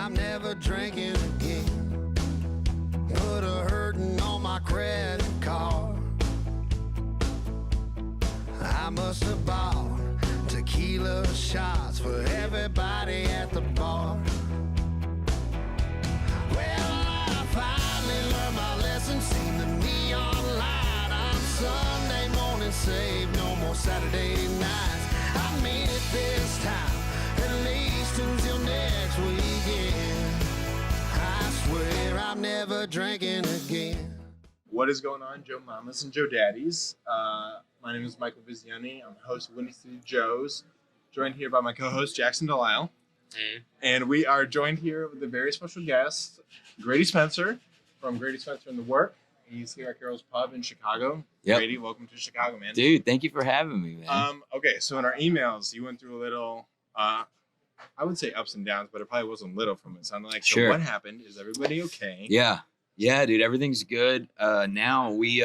I'm never drinking again. Put a hurting on my credit card. I must have bought tequila shots for everybody at the bar. Well, I finally learned my lesson, seen the neon light on Sunday morning, saved no more Saturday nights. I made it this time, at least until next weekend. I swear I'm never drinking again. What is going on, Joe Mamas and Joe Daddies? My name is Michael Viziani. I'm the host of Windy City Joes, joined here by my co-host Jackson Delisle. Hey. And we are joined here with a very special guest, Grady Spencer from Grady Spencer The Work. He's here at Carol's Pub in Chicago. Yep. Grady, welcome to Chicago, man. Dude, thank you for having me, man. Okay, so in our emails, you went through a little, I would say ups and downs, but it probably wasn't little from it. It sounded like, Sure. So what happened? Is everybody okay? Yeah, dude, everything's good. Now we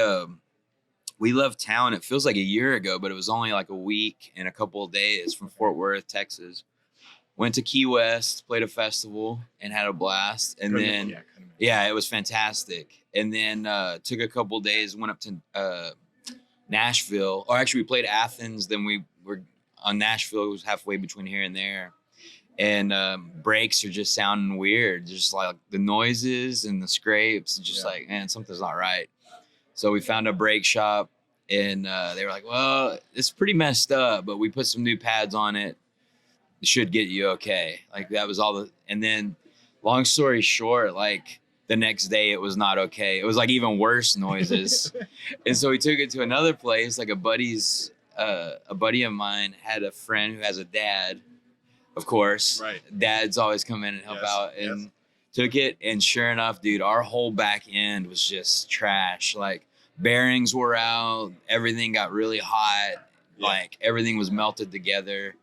left town. It feels like a year ago, but it was only like a week and a couple of days from Fort Worth, Texas. Went to Key West, played a festival, and had a blast. And then, it was fantastic. And then took a couple of days, went up to Nashville. Or actually, we played Athens. Then we were on Nashville. It was halfway between here and there. And breaks are just sounding weird. Just like the noises and the scrapes. Just like, man, something's not right. So we found a brake shop, and they were like, well, it's pretty messed up, but we put some new pads on it. It should get you okay. Like, that was all and then long story short, like the next day it was not okay. It was like even worse noises. And so we took it to another place, like a buddy of mine had a friend who has a dad, of course. Right. Dads always come in and help out. And took it, and sure enough, dude, our whole back end was just trash. Like, bearings were out, everything got really hot, like everything was melted together.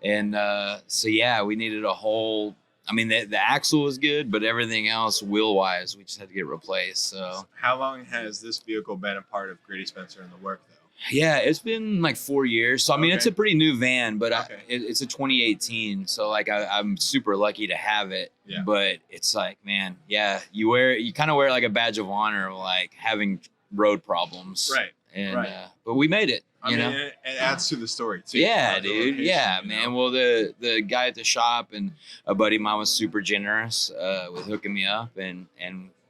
And we needed a whole, I mean, the axle was good, but everything else wheel-wise, we just had to get replaced. So how long has this vehicle been a part of Grady Spencer and The Work, though? Yeah, it's been like 4 years. So, I mean, it's a pretty new van, but it's a 2018. So, like, I'm super lucky to have it. Yeah. But it's like, man, you kind of wear it like a badge of honor, like having road problems. Right. And, but we made it. I mean, it adds to the story, too. Yeah, dude. Man. Well, the guy at the shop and a buddy of mine was super generous with hooking me up, and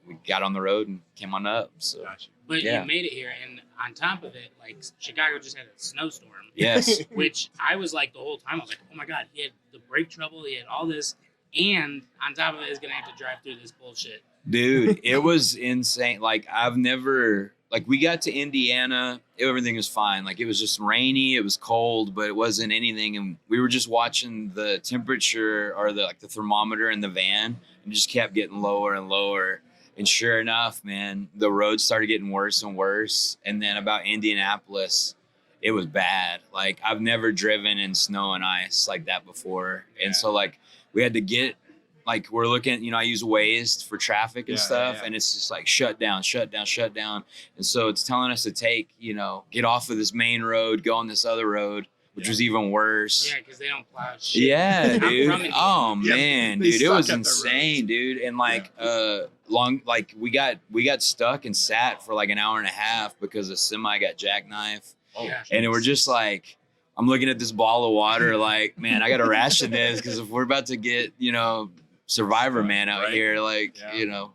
we got on the road and came on up. So. Gotcha. But you made it here, and on top of it, like, Chicago just had a snowstorm. Yes. Which I was like, the whole time, I was like, oh my God, he had the brake trouble, he had all this, and on top of it, he's going to have to drive through this bullshit. Dude, it was insane. Like, we got to Indiana, everything was fine. Like, it was just rainy, it was cold, but it wasn't anything. And we were just watching the temperature or the thermometer in the van, and it just kept getting lower and lower. And sure enough, man, the roads started getting worse and worse. And then about Indianapolis, it was bad. Like, I've never driven in snow and ice like that before. Yeah. And so, like, we had to get, like, we're looking, I use Waze for traffic and stuff. And it's just like shut down. And so it's telling us to take, get off of this main road, go on this other road, which was even worse. Yeah, because they don't plow shit. Yeah, dude. Oh, man, dude. It was insane, dude. And, like, we got stuck and sat for like an hour and a half because a semi got jackknifed. And we're just like, I'm looking at this ball of water like, man, I got to ration this because if we're about to get, Survivor Man out here, like,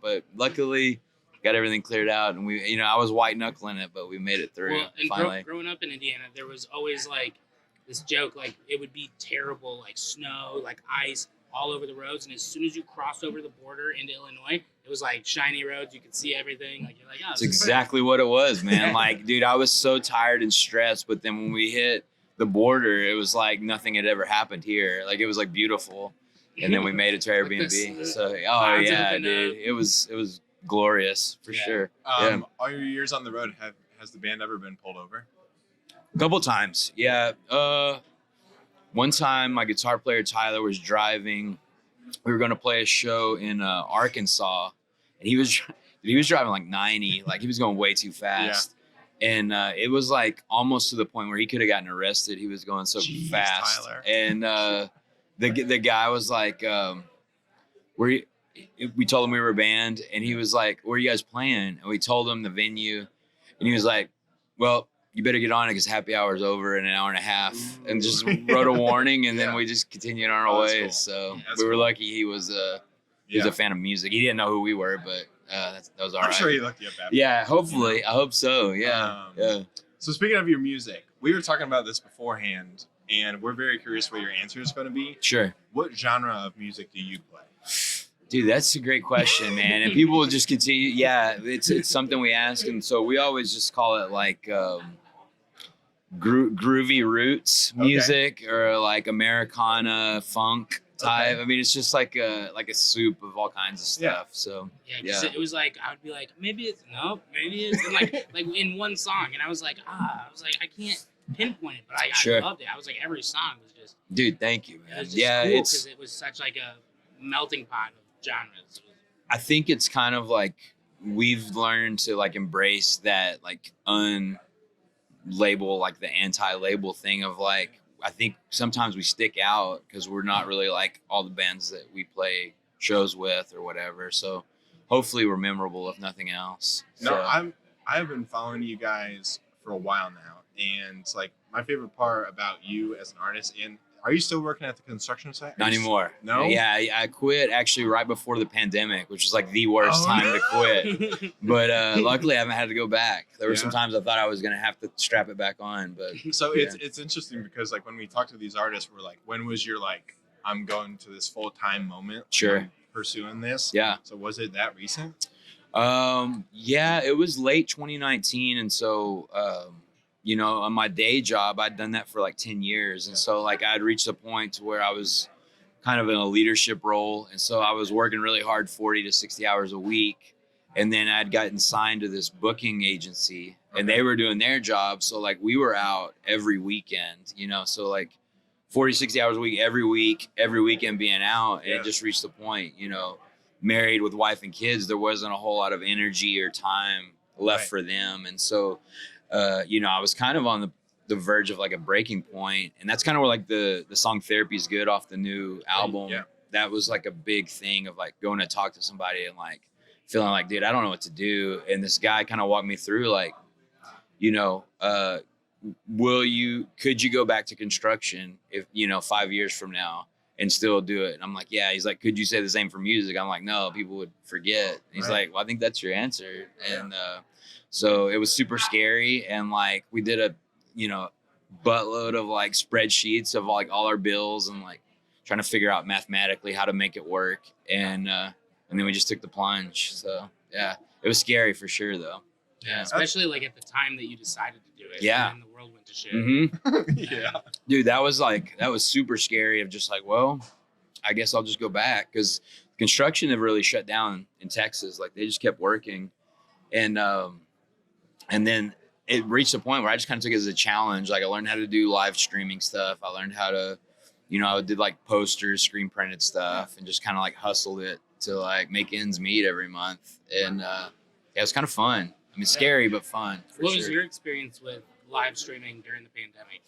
but luckily got everything cleared out. And we, I was white knuckling it, but we made it through. Well, and finally. Growing up in Indiana, there was always like this joke, like it would be terrible, like snow, like ice all over the roads. And as soon as you crossed over the border into Illinois, it was like shiny roads. You could see everything. Like, you're like, oh, that's exactly what it was, man. Like, dude, I was so tired and stressed. But then when we hit the border, it was like nothing had ever happened here. Like, it was like beautiful. And then we made it to Airbnb. So, dude, it was glorious for sure. All your years on the road, has the band ever been pulled over? A couple times, yeah. One time, my guitar player Tyler was driving. We were going to play a show in Arkansas, and he was driving like 90, like he was going way too fast. Yeah. And it was like almost to the point where he could have gotten arrested. He was going so fast. Tyler. And the guy was like, we told him we were a band, and he was like, "Where are you guys playing?" And we told him the venue, and he was like, "Well, you better get on it because happy hour's over in an hour and a half," and just wrote a warning, and then we just continued on our way. Cool. So That's we were cool. lucky he was a fan of music. He didn't know who we were, but that was all right. I'm sure he looked you up after. Yeah, hopefully. I hope so. Yeah. So speaking of your music, we were talking about this beforehand, and we're very curious what your answer is going to be. Sure. What genre of music do you play? Dude, that's a great question, man. And people will just continue. Yeah, it's something we ask, and so we always just call it like groovy roots music or like Americana funk type. Okay. I mean, it's just like a soup of all kinds of stuff. So Yeah, it was like I would be like, maybe it's and like in one song, and I was like, I can't pinpoint it, but I loved it. I was like, every song was just. Dude, thank you, man. It was just cool because it was such like a melting pot of genres. I think it's kind of like we've learned to like embrace that like unlabel, like the anti-label thing of like, I think sometimes we stick out because we're not really like all the bands that we play shows with or whatever. So hopefully we're memorable if nothing else. No, I've been following you guys for a while now, and like my favorite part about you as an artist, and are you still working at the construction site? Not anymore. No? Yeah, I quit actually right before the pandemic, which was like the worst time to quit. But luckily I haven't had to go back. There were some times I thought I was going to have to strap it back on. But so it's interesting because like when we talk to these artists, we're like, when was your like, I'm going to this full-time moment? Sure. I'm pursuing this? Yeah. So was it that recent? Yeah, it was late 2019. And so, you know, on my day job, I'd done that for like 10 years. And so like I'd reached a point to where I was kind of in a leadership role. And so I was working really hard, 40 to 60 hours a week. And then I'd gotten signed to this booking agency and they were doing their job. So like we were out every weekend, you know, so like 40, 60 hours a week, every weekend being out. And it just reached the point, you know, married with wife and kids, there wasn't a whole lot of energy or time left for them. And so, you know, I was kind of on the verge of like a breaking point, and that's kind of where like the song Therapy is Good off the new album. Yeah. That was like a big thing of like going to talk to somebody and like feeling like, dude, I don't know what to do. And this guy kind of walked me through like, you know, could you go back to construction if, you know, 5 years from now and still do it? And I'm like, yeah. He's like, could you say the same for music? I'm like, no, people would forget. And he's like, well, I think that's your answer. And, so it was super scary. And like, we did a, you know, buttload of like spreadsheets of like all our bills and like trying to figure out mathematically how to make it work. And then we just took the plunge. So yeah, it was scary for sure though. Yeah. Especially like at the time that you decided to do it. Yeah. And then the world went to shit. Mm-hmm. Yeah. Dude, that was super scary of just like, well, I guess I'll just go back. Cause construction never really shut down in Texas. Like they just kept working. And then it reached a point where I just kind of took it as a challenge. Like I learned how to do live streaming stuff. I learned how to, you know, I did like posters, screen printed stuff, and just kind of like hustled it to like make ends meet every month. And yeah, it was kind of fun. I mean, scary, but fun. What was your experience with live streaming during the pandemic?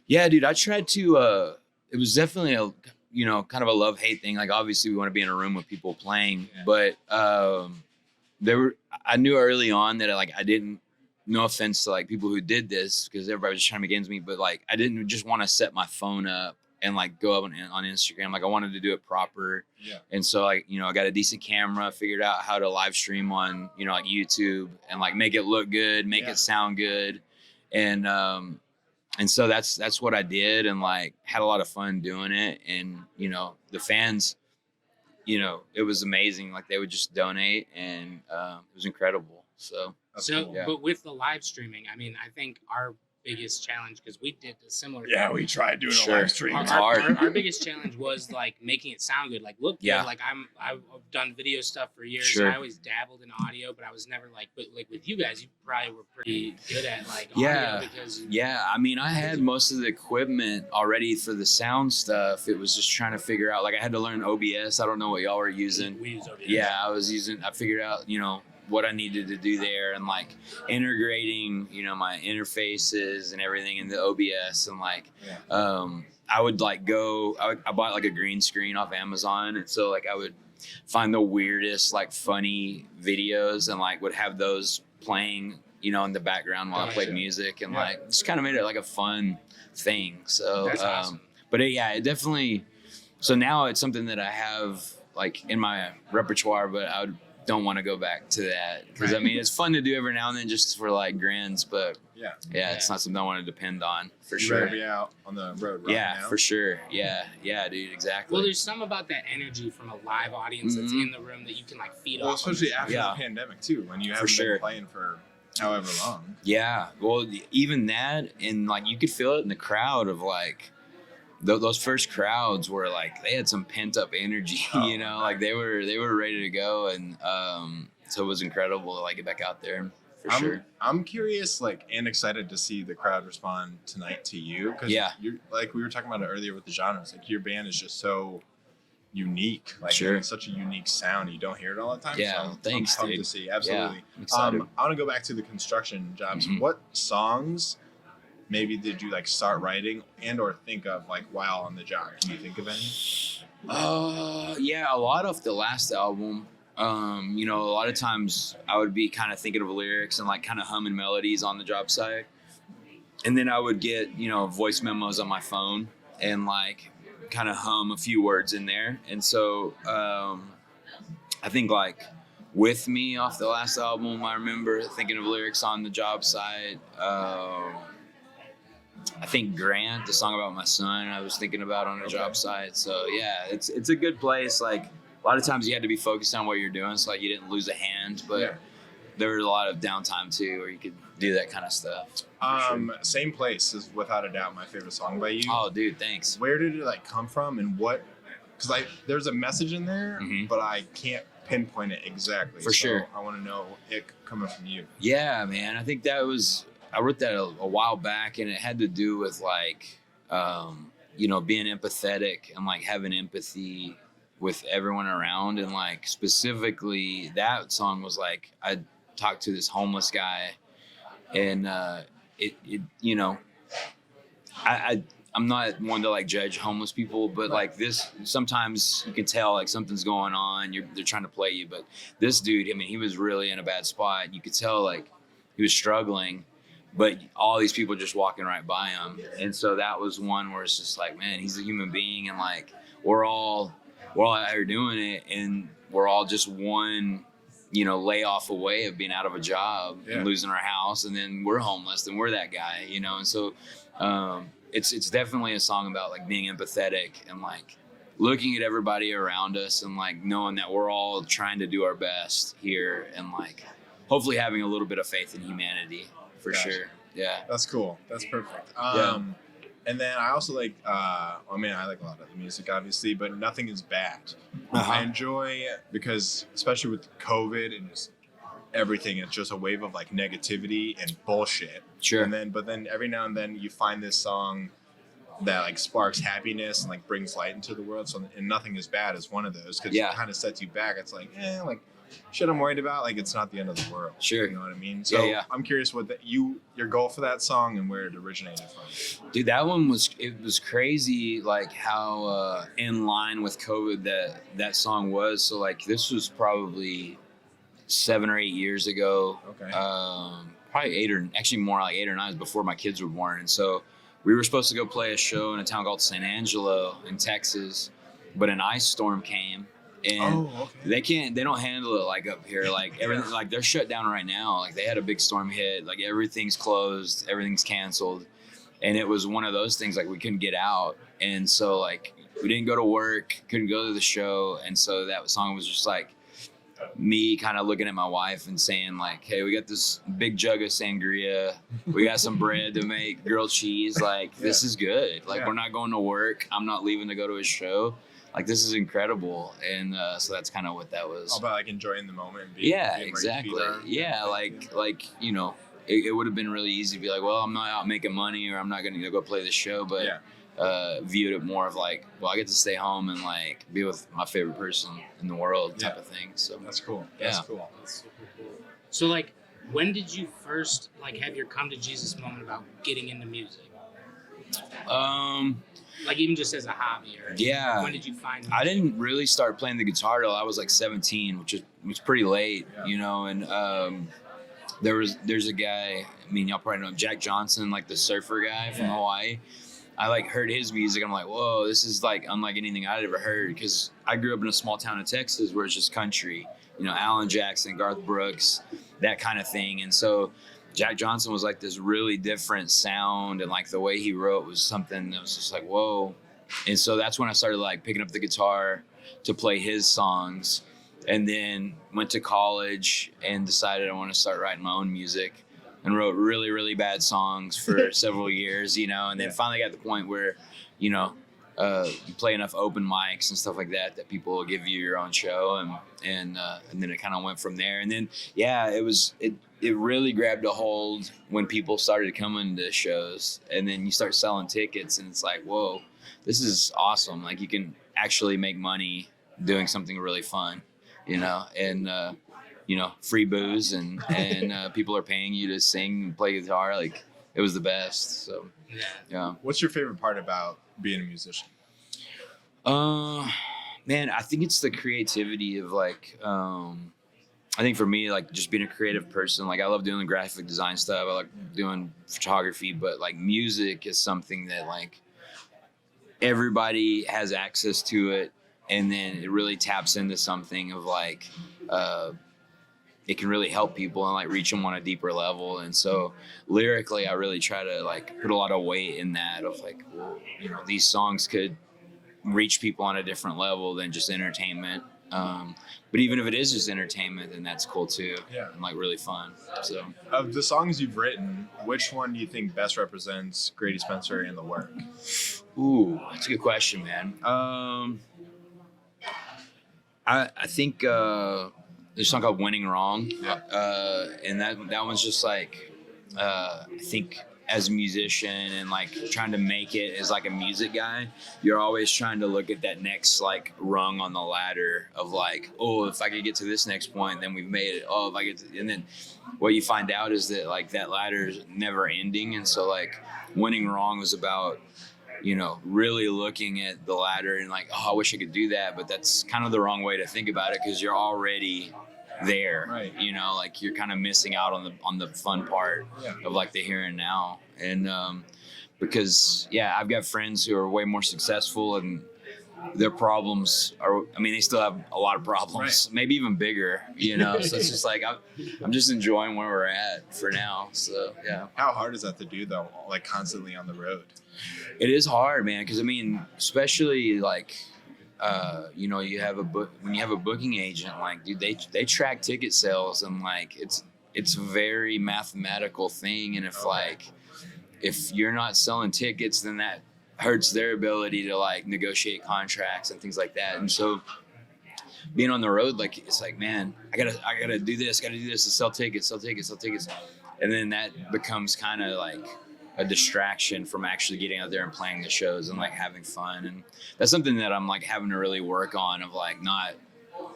Yeah, dude, I tried to, it was definitely a, you know, kind of a love-hate thing. Like obviously we want to be in a room with people playing, but I knew early on that I didn't, no offense to like people who did this because everybody was just trying to make ends meet, but like I didn't just want to set my phone up and like go up on Instagram. Like I wanted to do it proper. Yeah. And so like, you know, I got a decent camera, figured out how to live stream on, you know, like YouTube and like make it look good, make it sound good. And so that's what I did, and like had a lot of fun doing it. And, you know, the fans, you know, it was amazing. Like they would just donate, and it was incredible. So, but with the live streaming, I mean, I think our biggest challenge, because we did a similar thing. Yeah, we tried doing a live stream. It's hard. Our biggest challenge was like making it sound good, like look good. Like I've done video stuff for years. Sure. I always dabbled in audio, but I was never like, but like with you guys, you probably were pretty good at like audio because I mean, I had most of the equipment already for the sound stuff. It was just trying to figure out, like I had to learn OBS. I don't know what y'all were using. We use OBS. Yeah, I figured out, you know, what I needed to do there, and like integrating, you know, my interfaces and everything in the OBS, and like, I would like I bought like a green screen off Amazon, and so like I would find the weirdest like funny videos and like would have those playing, you know, in the background while I played music, and like just kind of made it like a fun thing. So That's awesome. but it definitely, so now it's something that I have like in my repertoire, but I don't want to go back to that because I mean it's fun to do every now and then just for like grins, but it's not something I want to depend on for sure. You'd rather be out on the road right now? For sure. Yeah, dude, exactly. Well, there's some about that energy from a live audience that's in the room that you can like feed Well, off. especially after the pandemic too, when you haven't been playing for however long. Yeah, well, even that, and like you could feel it in the crowd of like those first crowds were like they had some pent up energy, you know, like they were ready to go, and so it was incredible to like get back out there. Sure. I'm curious, like, and excited to see the crowd respond tonight to you, because you're like we were talking about it earlier with the genres. Like your band is just so unique, like it's such a unique sound. You don't hear it all the time. Yeah, so thanks, I'm pumped dude. to see. Absolutely. I want to go back to the construction jobs. What songs maybe did you like start writing and or think of like while on the job? Can you think of any? A lot of the last album. You know, a lot of times I would be kind of thinking of lyrics and like kind of humming melodies on the job site. And then I would get, you know, voice memos on my phone and like kind of hum a few words in there. And so I think like With Me off the last album, I remember thinking of lyrics on the job site. I think Grant, the song about my son, I was thinking about on a job site. So yeah, it's a good place. Like a lot of times you had to be focused on what you're doing, so like you didn't lose a hand, but there was a lot of downtime too, where you could do that kind of stuff. Same Place is without a doubt my favorite song by you. Oh, dude, thanks. Where did it like come from, and what? Because like there's a message in there, but I can't pinpoint it exactly. For sure. I want to know it coming from you. Yeah, man. I think I wrote that a while back, and it had to do with like, you know, being empathetic and like having empathy with everyone around. And like specifically that song was like, I talked to this homeless guy, and it you know, I'm not one to like judge homeless people, but like this, sometimes you can tell like something's going on. They're trying to play you, but this dude, I mean, he was really in a bad spot. You could tell like he was struggling, but all these people just walking right by him. And so that was one where it's just like, man, he's a human being, and like we're all out here doing it, and we're all just one, you know, layoff away of being out of a job and losing our house, and then we're homeless, and we're that guy, you know. And so it's definitely a song about like being empathetic and like looking at everybody around us and like knowing that we're all trying to do our best here, and like hopefully having a little bit of faith in humanity for sure. Yeah, that's cool. That's perfect. And then I also like, I mean, I like a lot of the music, obviously, but Nothing Is Bad. I enjoy it because, especially with COVID and just everything, it's just a wave of like negativity and bullshit. Sure. But then every now and then you find this song that like sparks happiness and like brings light into the world. So, and Nothing Is Bad is one of those, because it kind of sets you back. It's like, like shit I'm worried about, like it's not the end of the world. Sure. You know what I mean? So I'm curious what your goal for that song and where it originated from. Dude, that one was crazy, like how in line with COVID that song was. So like this was probably 7 or 8 years ago. Okay. Probably actually more like 8 or 9 before my kids were born. And so we were supposed to go play a show in a town called San Angelo in Texas, but an ice storm came. And they don't handle it like up here. Like everything, like they're shut down right now. Like they had a big storm hit. Like everything's closed, everything's canceled, and it was one of those things. Like we couldn't get out, and so like we didn't go to work, couldn't go to the show, and so that song was just like me kind of looking at my wife and saying like, "Hey, we got this big jug of sangria, we got some bread to make grilled cheese. Like this is good. Like we're not going to work. I'm not leaving to go to a show." Like, this is incredible. And so that's kind of what that was. All about, like, enjoying the moment. Being exactly. Yeah, like you know, it would have been really easy to be like, well, I'm not out making money, or I'm not going to go play the show. But viewed it more of like, well, I get to stay home and, like, be with my favorite person in the world type of thing. So that's cool. That's cool. That's super cool. So, like, when did you first, like, have your come to Jesus moment about getting into music? Like even just as a hobby, or Yeah. when did you find music? I didn't really start playing the guitar till I was like 17, which was pretty late, you know. And there's a guy. I mean, y'all probably know him, Jack Johnson, like the surfer guy from Hawaii. I like heard his music. I'm like, whoa, this is like unlike anything I'd ever heard, because I grew up in a small town in Texas where it's just country, you know, Alan Jackson, Garth Brooks, that kind of thing. And so Jack Johnson was like this really different sound, and like the way he wrote was something that was just like, whoa. And so that's when I started like picking up the guitar to play his songs, and then went to college and decided I want to start writing my own music, and wrote really, really bad songs for several years, you know, and then finally got to the point where, you know, you play enough open mics and stuff like that people will give you your own show, and then it kind of went from there. And then it really grabbed a hold when people started coming to shows, and then you start selling tickets, and it's like, whoa, this is awesome. Like you can actually make money doing something really fun, you know, and you know, free booze and people are paying you to sing and play guitar. Like it was the best. So yeah. What's your favorite part about being a musician? Man, I think it's the creativity of like, I think for me, like just being a creative person, like I love doing the graphic design stuff. I like doing photography, but like music is something that like everybody has access to it. And then it really taps into something of like, it can really help people and like reach them on a deeper level. And so lyrically, I really try to like put a lot of weight in that of like, well, you know, these songs could reach people on a different level than just entertainment. But even if it is just entertainment, then that's cool too. Yeah. And like really fun. So of the songs you've written, which one do you think best represents Grady Spencer and The Work? Ooh, that's a good question, man. I think there's a song called Winning Wrong. And that one's just like, I think as a musician and like trying to make it as like a music guy, you're always trying to look at that next like rung on the ladder of like, oh, if I could get to this next point, then we've made it. Oh, if I get to, and then what you find out is that like that ladder is never ending. And so like Winning Wrong was about, you know, really looking at the ladder and like, oh, I wish I could do that. But that's kind of the wrong way to think about it, because you're already there, right? You know, like you're kind of missing out on the fun part of like the here and now. And because I've got friends who are way more successful, and their problems are, I mean, they still have a lot of problems, maybe even bigger, you know. So it's just like I'm just enjoying where we're at for now. So yeah. How hard is that to do though, like constantly on the road? It is hard, man, because I mean, especially like you know, you have when you have a booking agent, like dude, they track ticket sales, and like it's a very mathematical thing. And if you're not selling tickets, then that hurts their ability to like negotiate contracts and things like that. And so being on the road, like it's like, man, I gotta do this to sell tickets. And then that becomes kind of like a distraction from actually getting out there and playing the shows and like having fun. And that's something that I'm like having to really work on, of like not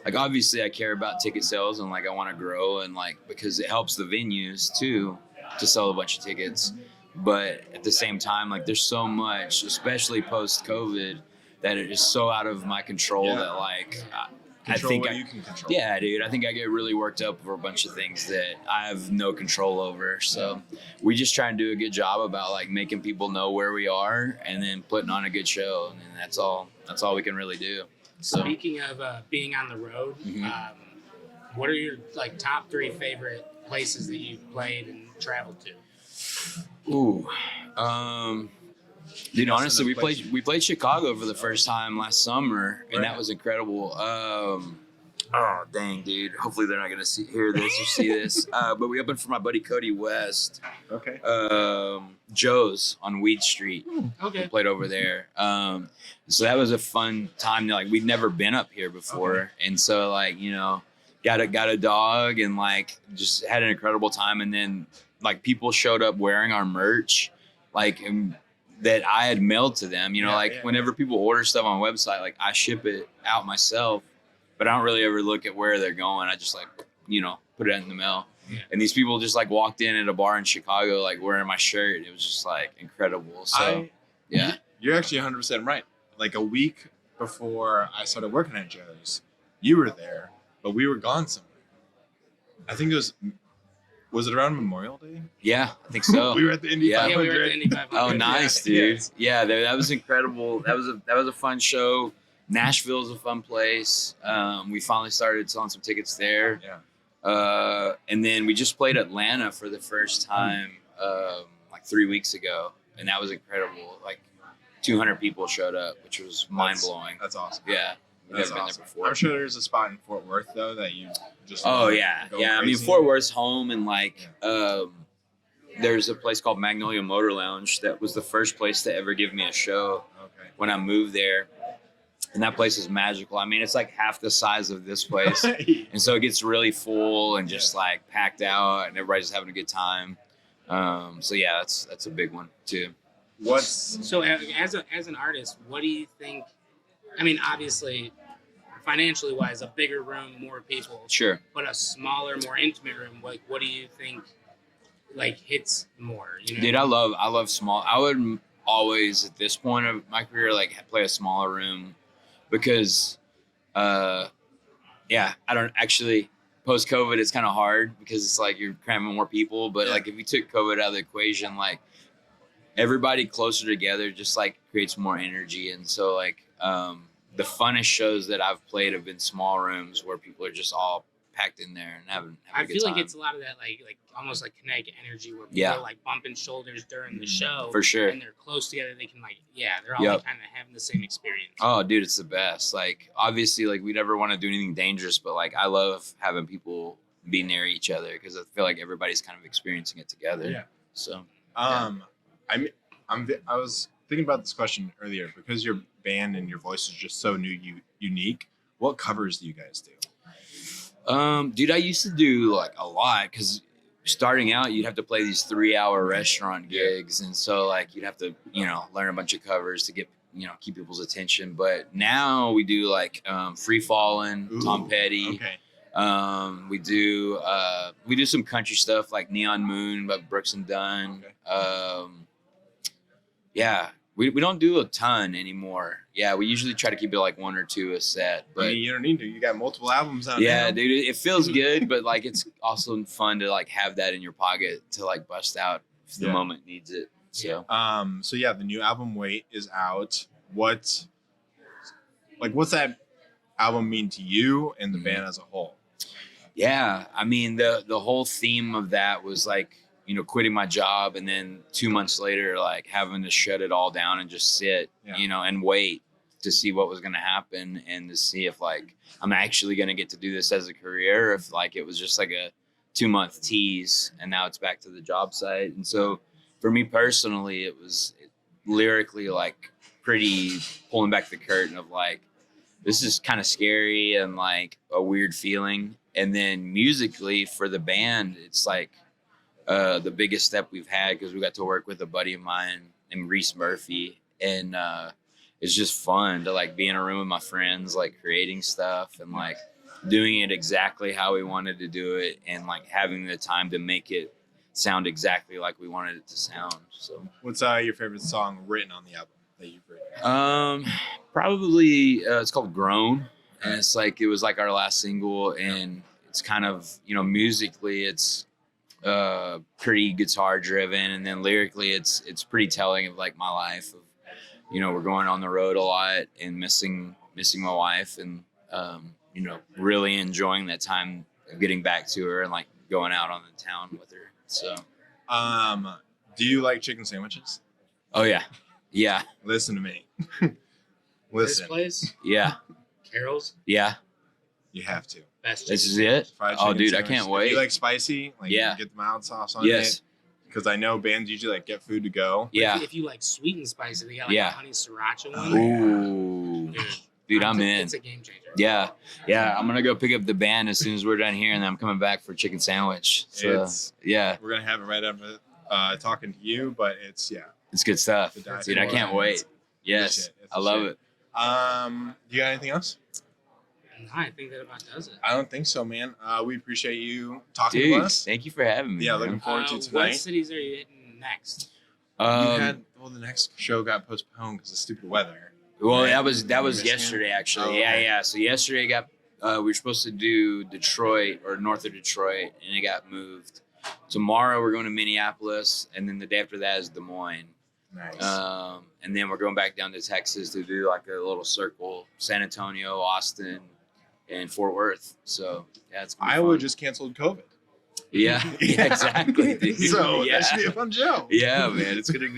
like, obviously I care about ticket sales and like I want to grow, and like because it helps the venues too to sell a bunch of tickets. But at the same time, like there's so much, especially post COVID, that it is so out of my control that like I think you can control. Yeah, dude. I think I get really worked up over a bunch of things that I have no control over. So we just try and do a good job about like making people know where we are, and then putting on a good show, and that's all we can really do. So speaking of being on the road, what are your like top 3 favorite places that you've played and traveled to? Ooh, dude, honestly, we played Chicago for the first time last summer, and that was incredible. Oh dang, dude! Hopefully they're not gonna hear this or see this. But we opened for my buddy Cody West. Okay. Joe's on Weed Street. Okay. We played over there. So that was a fun time. Like we'd never been up here before, and so like, you know, got a dog and like just had an incredible time. And then like people showed up wearing our merch, like that I had mailed to them. You know, whenever people order stuff on a website, like I ship it out myself, but I don't really ever look at where they're going. I just like, you know, put it in the mail. Yeah. And these people just like walked in at a bar in Chicago, like wearing my shirt. It was just like incredible. So Yeah. You're actually 100% right. Like a week before I started working at Joe's, you were there, but we were gone somewhere. I think was it around Memorial Day? Yeah, I think so. We were at the Indy Yeah. 500. Yeah, we were at the Indy 500. Oh, nice, Yeah. dude. Yeah, that was incredible. That was a fun show. Nashville's a fun place. We finally started selling some tickets there. Yeah. And then we just played Atlanta for the first time like 3 weeks ago, and that was incredible. Like 200 people showed up, which was mind blowing. That's awesome. Yeah, we've That's never been awesome. there before. I'm sure there's a spot in Fort Worth though that you just. Oh yeah, yeah. I mean, Fort Worth's home, and like there's a place called Magnolia Motor Lounge that was the first place to ever give me a show Okay. when I moved there. And that place is magical. I mean, it's like half the size of this place. And so it gets really full and just like packed out, and everybody's just having a good time. So yeah, that's a big one too. So as an artist, what do you think? I mean, obviously, financially wise, a bigger room, more people. Sure. But a smaller, more intimate room. Like, what do you think? Like hits more. You know? Dude, I love small. I would always at this point of my career like play a smaller room because, I don't actually. Post COVID, it's kind of hard because it's like you're cramming more people. But like if you took COVID out of the equation, like everybody closer together just like creates more energy. And so like the funnest shows that I've played have been small rooms where people are just all packed in there and having I a good feel time. like it's a lot of that like almost like kinetic energy where people are like bumping shoulders during the show. For sure. And they're close together. They can they're all like, kind of having the same experience. Oh, dude, it's the best. Like, obviously, like, we never want to do anything dangerous, but, like, I love having people be near each other because I feel like everybody's kind of experiencing it together. Yeah. So, I was thinking about this question earlier because your band and your voice is just so unique. What covers do you guys do? Dude, I used to do, like, a lot because starting out, you'd have to play these 3-hour restaurant gigs. And so, like, you'd have to, learn a bunch of covers to get, keep people's attention. But now we do, like, Free Fallin', Tom Petty. Okay. We do some country stuff like Neon Moon by Brooks and Dunn. Okay. We don't do a ton anymore. Yeah, we usually try to keep it like 1 or 2 a set. But I mean, you don't need to. You got multiple albums out. Yeah, now. dude, it feels good, but like it's also fun to like have that in your pocket to like bust out if the moment needs it. So the new album Wait is out. What's that album mean to you and the band as a whole? Yeah, I mean the whole theme of that was like, quitting my job and then 2 months later, like having to shut it all down and just sit, and wait to see what was going to happen and to see if like I'm actually going to get to do this as a career, or if like it was just like a 2-month tease and now it's back to the job site. And so for me personally, it was lyrically like pretty pulling back the curtain of like, this is kind of scary and like a weird feeling. And then musically for the band, it's like, the biggest step we've had because we got to work with a buddy of mine named Reese Murphy, and it's just fun to like be in a room with my friends, like creating stuff and like doing it exactly how we wanted to do it, and like having the time to make it sound exactly like we wanted it to sound. So, what's your favorite song written on the album that you've written? Probably it's called Grown, and it's like it was like our last single, and it's kind of musically it's pretty guitar driven, and then lyrically it's pretty telling of like my life of we're going on the road a lot and missing my wife, and really enjoying that time of getting back to her and like going out on the town with her. So do you like chicken sandwiches? Oh yeah Listen to me. This place, Carol's, you have to. best this chicken. is it. Fried Oh chicken dude, I sandwich. can't wait. If you like spicy, like you get the mild sauce on it. Because I know bands usually like get food to go. If you like sweet and spicy, they got like a honey sriracha one. Ooh, dude, I'm in. It's a game changer. Yeah, I'm gonna go pick up the band as soon as we're done here, and then I'm coming back for chicken sandwich. So we're gonna have it right after talking to you, but it's good stuff, dude. I can't wait. Yes, I love it. You got anything else? No, I think that about does it. I don't think so, man. We appreciate you talking Dude, to us. thank you for having me. Yeah, man. looking forward to What tonight. cities are you hitting next? The next show got postponed because of stupid weather. Well, Right? that was Michigan? yesterday actually. Oh, okay. Yeah. So yesterday we were supposed to do Detroit or north of Detroit, and it got moved. Tomorrow we're going to Minneapolis, and then the day after that is Des Moines. Nice. And then we're going back down to Texas to do like a little circle: San Antonio, Austin, and Fort Worth. So yeah, it's gonna be Iowa fun. just canceled COVID. Yeah, exactly, dude. So yeah. that should be a fun show. Yeah, man, it's gonna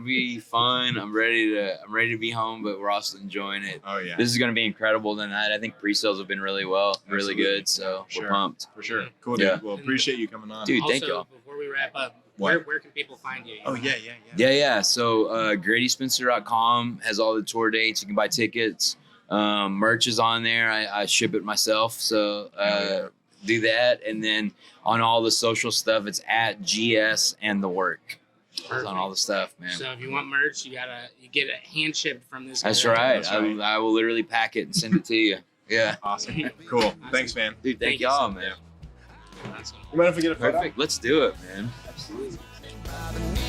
be fun. I'm ready to be home, but we're also enjoying it. Oh yeah. This is gonna be incredible tonight. I think pre-sales have been really Absolutely. really good, so Sure. we're pumped. For sure. Cool, dude. Yeah. Well, appreciate you coming on. Dude, also, thank y'all. before we wrap up, What? where can people find you? Oh yeah. Yeah. So GradySpencer.com has all the tour dates. You can buy tickets. Merch is on there. I ship it myself, so do that. And then on all the social stuff, it's at GS and The Work. It's on all the stuff, man. So if you want merch, you get it hand shipped from this. That's guy. right. That's right. I will literally pack it and send it to you. Yeah. Awesome. Cool. Thanks, man. Dude, Thank thank you y'all, so man. Awesome. You mind if we get a photo? Perfect. Let's do it, man. Absolutely. By the